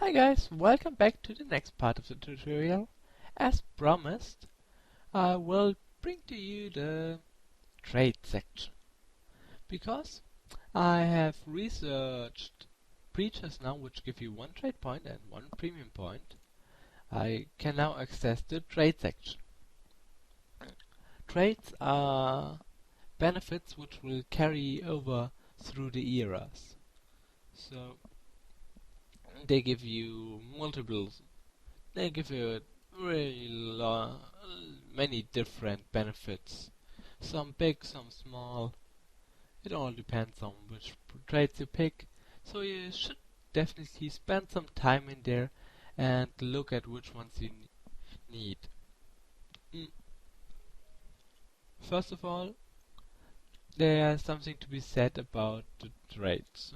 Hi guys, welcome back to the next part of the tutorial. As promised, I will bring to you the trade section. Because I have researched preachers now which give you 1 trade point and 1 premium point, I can now access the trade section. Trades are benefits which will carry over through the eras. So they give you they give you really many different benefits. Some big, some small. It all depends on which trades you pick. So you should definitely spend some time in there and look at which ones you need. First of all, there's something to be said about the trades.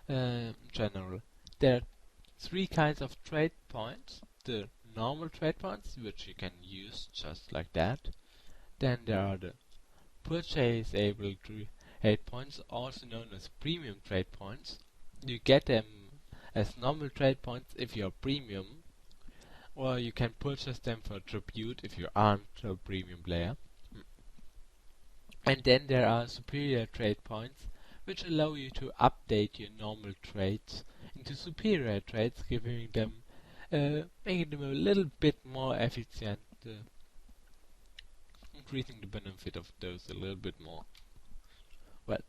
In general, there are 3 kinds of trade points. The normal trade points, which you can use just like that. Then there are the purchase-able trade points, also known as premium trade points. You get them as normal trade points if you're premium, or you can purchase them for tribute if you aren't a premium player. And then there are superior trade points, which allow you to update your normal trades into superior trades, giving them, making them a little bit more efficient, increasing the benefit of those a little bit more. Well,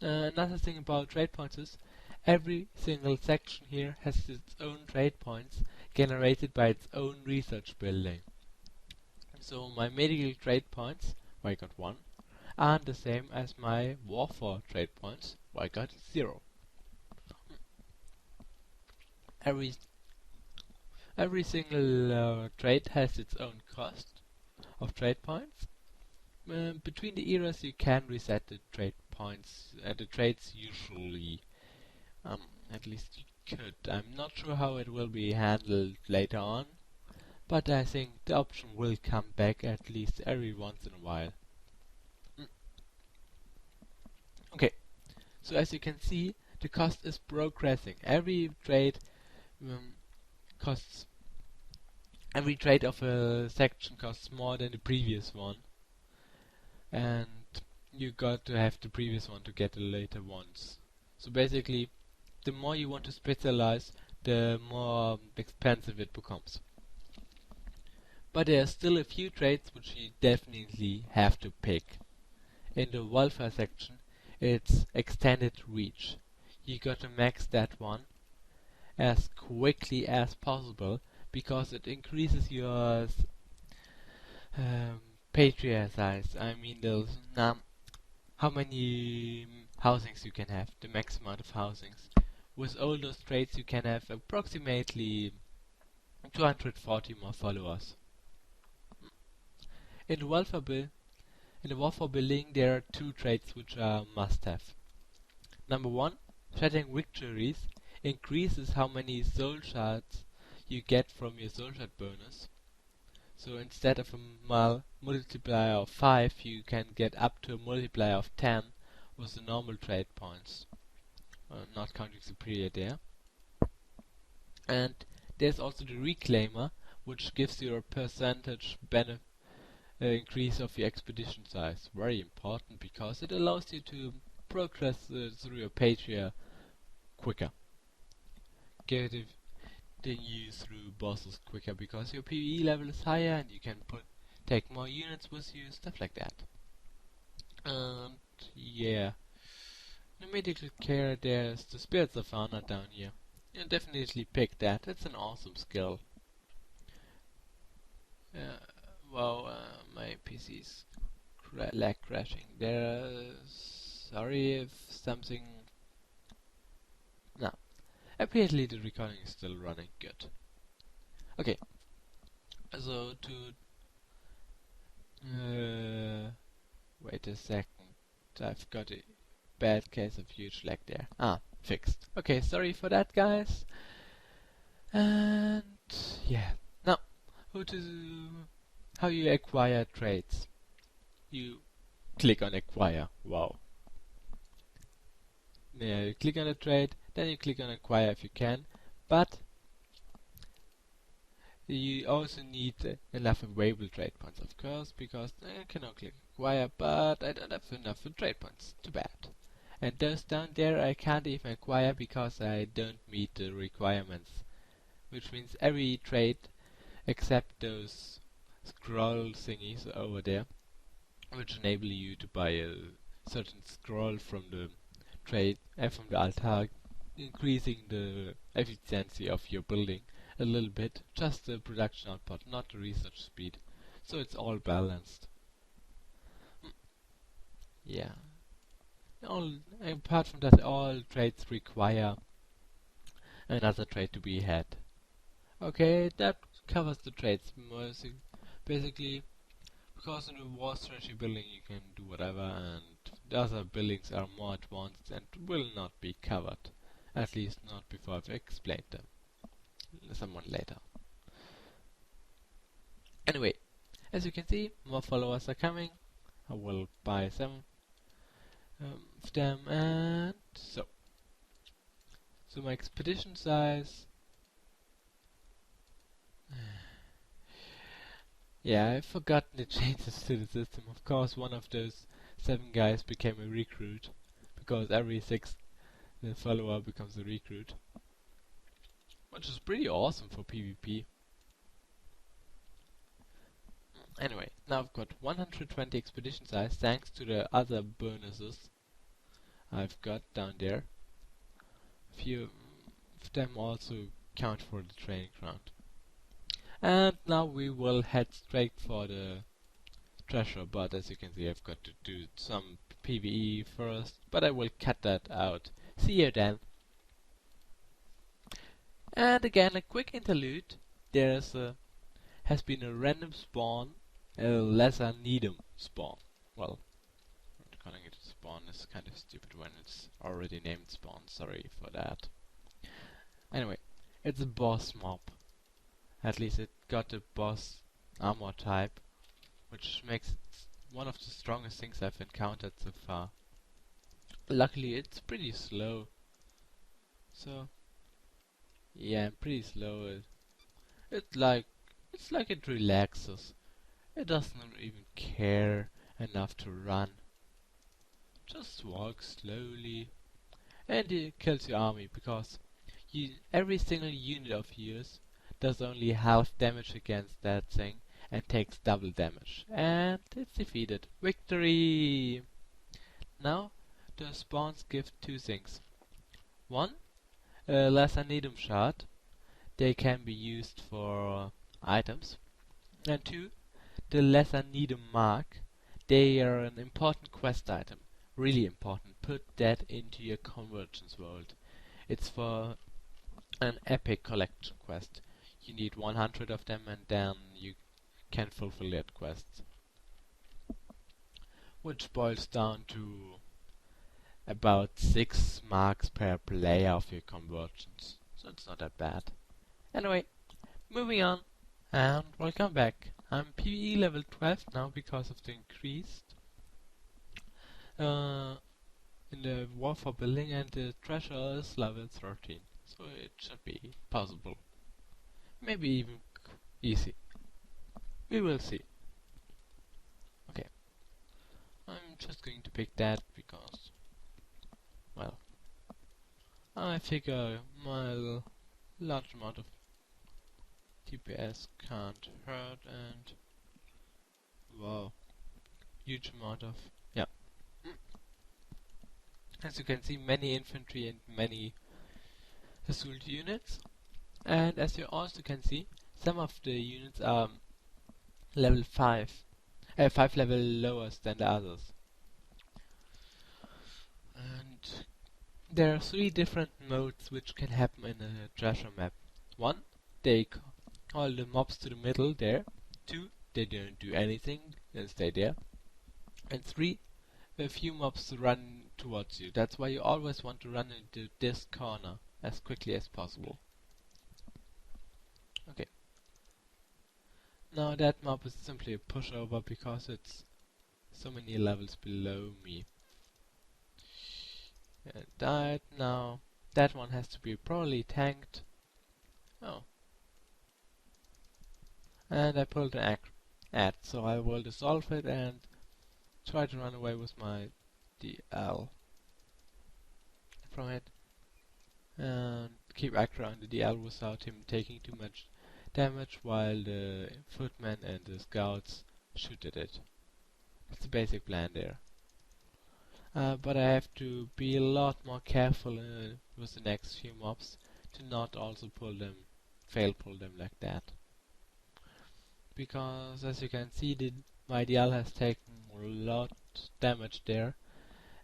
another thing about trade points is every single section here has its own trade points generated by its own research building. So my medical trade points, where I got 1, aren't the same as my warfare trade points, where I got 0. Every single trade has its own cost of trade points. Between the eras you can reset the trade points, the trades usually. At least you could. I'm not sure how it will be handled later on, but I think the option will come back at least every once in a while. Okay, so as you can see, the cost is progressing. Every trade of a section costs more than the previous one, and you got to have the previous one to get the later ones. So basically, the more you want to specialize, the more expensive it becomes. But there are still a few trades which you definitely have to pick. In the welfare section, it's extended reach. You got to max that one as quickly as possible because it increases your patria size. I mean how many housings you can have, the max amount of housings. With all those trades you can have approximately 240 more followers. In the warfare building there are 2 trades which are must-have. Number 1, shedding victories increases how many soul shards you get from your soul shard bonus. So instead of a multiplier of 5, you can get up to a multiplier of 10 with the normal trade points. Not counting superior there. And there's also the reclaimer, which gives you a percentage increase of your expedition size. Very important because it allows you to progress through your patria quicker. Getting you through bosses quicker because your PvE level is higher and you can take more units with you, stuff like that. And yeah, in the medical care there's the Spirits of Honor down here. You definitely pick that, it's an awesome skill. My PC's lag crashing. Sorry if something. No. Apparently the recording is still running good. Okay. So wait a second. I've got a bad case of huge lag there. Fixed. Okay, sorry for that guys. And yeah. Now, how you acquire trades. You click on acquire. Wow. Yeah, you click on a trade, Then you click on acquire if you can, but you also need enough available trade points, of course, because I cannot click acquire, but I don't have enough trade points. Too bad. And those down there I can't even acquire because I don't meet the requirements, which means every trade except those scroll thingies over there, which enable you to buy a certain scroll from the trade from the altar, increasing the efficiency of your building a little bit, just the production output, not the research speed. So it's all balanced. Yeah. Apart from that, all trades require another trade to be had. Okay, that covers the trades. Basically, because in a war strategy building you can do whatever, and the other buildings are more advanced and will not be covered. At least not before I've explained them. Someone later. Anyway, as you can see, more followers are coming. I will buy some of them, and so my expedition size. Yeah, I've forgotten the changes to the system. Of course, one of those 7 guys became a recruit, because every 6th follower becomes a recruit, which is pretty awesome for PvP. Anyway, now I've got 120 expedition size thanks to the other bonuses I've got down there. Few of them also count for the training ground. And now we will head straight for the treasure, but as you can see I've got to do some PvE first, but I will cut that out. See you then. And again, a quick interlude. Has been a random spawn, a lesser Nedom spawn. Well, calling it a spawn is kind of stupid when it's already named spawn, sorry for that. Anyway, it's a boss mob. At least it got a boss armor type, which makes it one of the strongest things I've encountered so far. Luckily it's pretty slow. So yeah, pretty slow. It's like it relaxes. It doesn't even care enough to run. Just walks slowly, and it kills your army because every single unit of yours does only half damage against that thing and takes double damage. And it's defeated. Victory! Now, the spawns give 2 things. 1, a lesser Nedom shard. They can be used for items. And 2, the lesser Nedom mark. They are an important quest item. Really important. Put that into your convergence world. It's for an epic collection quest. You need 100 of them and then you can fulfill that quest. Which boils down to about 6 marks per player of your convergence. So it's not that bad. Anyway, moving on. And welcome back. I'm PvE level 12 now because of the increased in the war for building, and the treasure is level 13. So it should be possible. Maybe even easy. We will see. Okay. I'm just going to pick that because, well, I figure my large amount of TPS can't hurt, and wow, huge amount of, yeah. As you can see, many infantry and many assault units. And as you also can see, some of the units are level 5 level lower than the others. And there are 3 different modes which can happen in a treasure map. 1, they call the mobs to the middle there. 2, they don't do anything and stay there. And 3, a few mobs run towards you. That's why you always want to run into this corner as quickly as possible. Okay. Now that mob is simply a pushover because it's so many levels below me. It died now. That one has to be properly tanked. Oh, and I pulled an ad, so I will dissolve it and try to run away with my DL from it, and keep aggro on the DL without him taking too much damage while the footmen and the scouts shoot at it. That's the basic plan there. But I have to be a lot more careful with the next few mobs to not also fail pull them like that. Because as you can see, my DL has taken a lot damage there,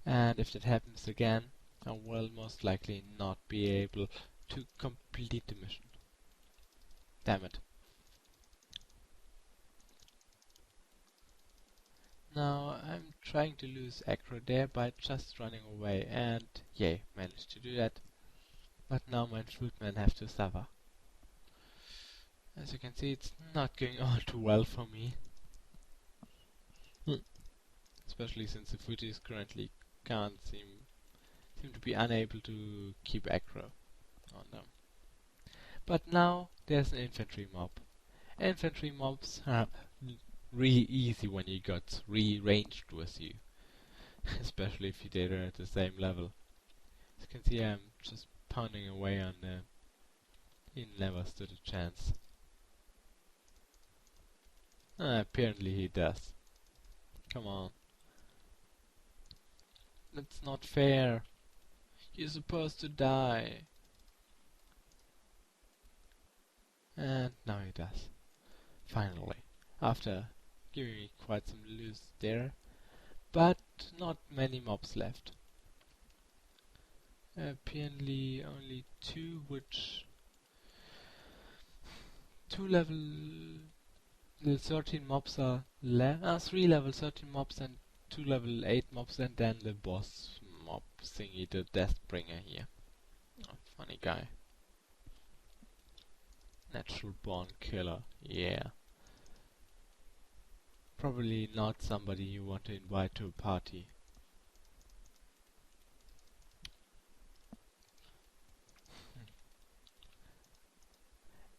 and if that happens again, I will most likely not be able to complete the mission. Damn it. Now I'm trying to lose aggro there by just running away, and yay, managed to do that. But now my footmen have to suffer. As you can see, it's not going all too well for me. Especially since the footies currently seem to be unable to keep aggro on them. But now there's an infantry mob. Infantry mobs are really easy when you got 3 ranged with you. Especially if they're at the same level. As you can see, I'm just pounding away on them. He never stood a chance. Apparently he does. Come on. That's not fair. You're supposed to die. And now he does. Finally. After giving me quite some loot there. But not many mobs left. Apparently only 2 level 13 mobs are left. 3 level 13 mobs and 2 level 8 mobs, and then the boss mob thingy, the Deathbringer here. Oh, funny guy. Natural born killer, yeah. Probably not somebody you want to invite to a party.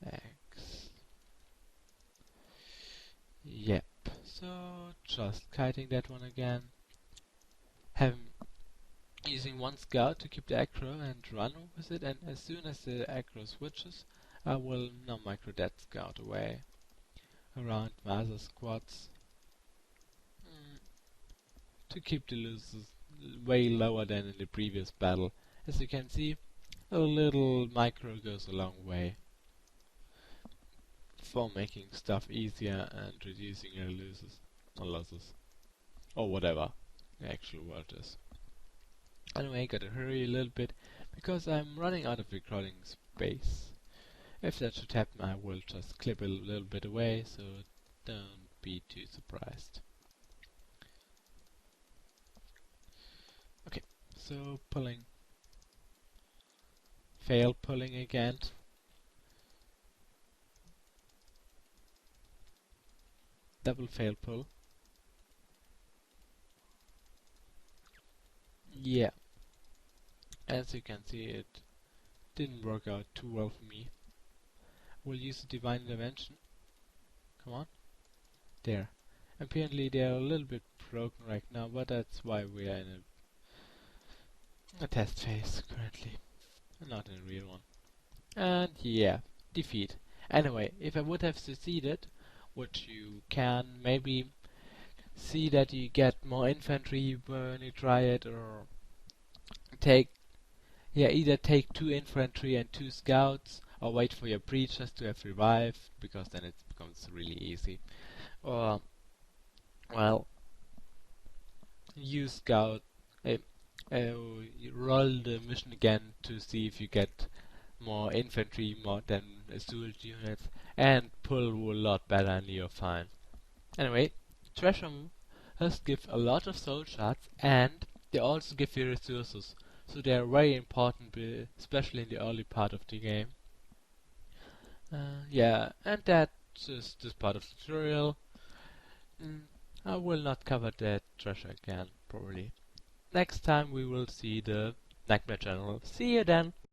X. Yep. So just kiting that one again. Using one scout to keep the aggro and run with it, and as soon as the aggro switches, I will now micro that scout away around my other squads to keep the losses way lower than in the previous battle. As you can see, a little micro goes a long way for making stuff easier and reducing your losses, or whatever the actual word is. Anyway, gotta hurry a little bit because I'm running out of recording space. If that should happen, I will just clip a little bit away, so don't be too surprised. Okay, so pulling. Fail pulling again. Double fail pull. Yeah. As you can see, it didn't work out too well for me. We'll use the Divine Intervention. Come on. There. Apparently they are a little bit broken right now, but that's why we are in a test phase currently. Not in a real one. And yeah, defeat. Anyway, if I would have succeeded, which you can maybe see that you get more infantry when you try it, or either take 2 infantry and 2 scouts, or wait for your preachers to have revived, because then it becomes really easy. Or, well, you roll the mission again to see if you get more infantry more than assault units, and pull a lot better and you're fine. Anyway, treasure give a lot of soul shards, and they also give you resources, so they are very important, especially in the early part of the game. Yeah, and that's just this part of the tutorial. I will not cover that treasure again, probably. Next time we will see the like my channel. See you then!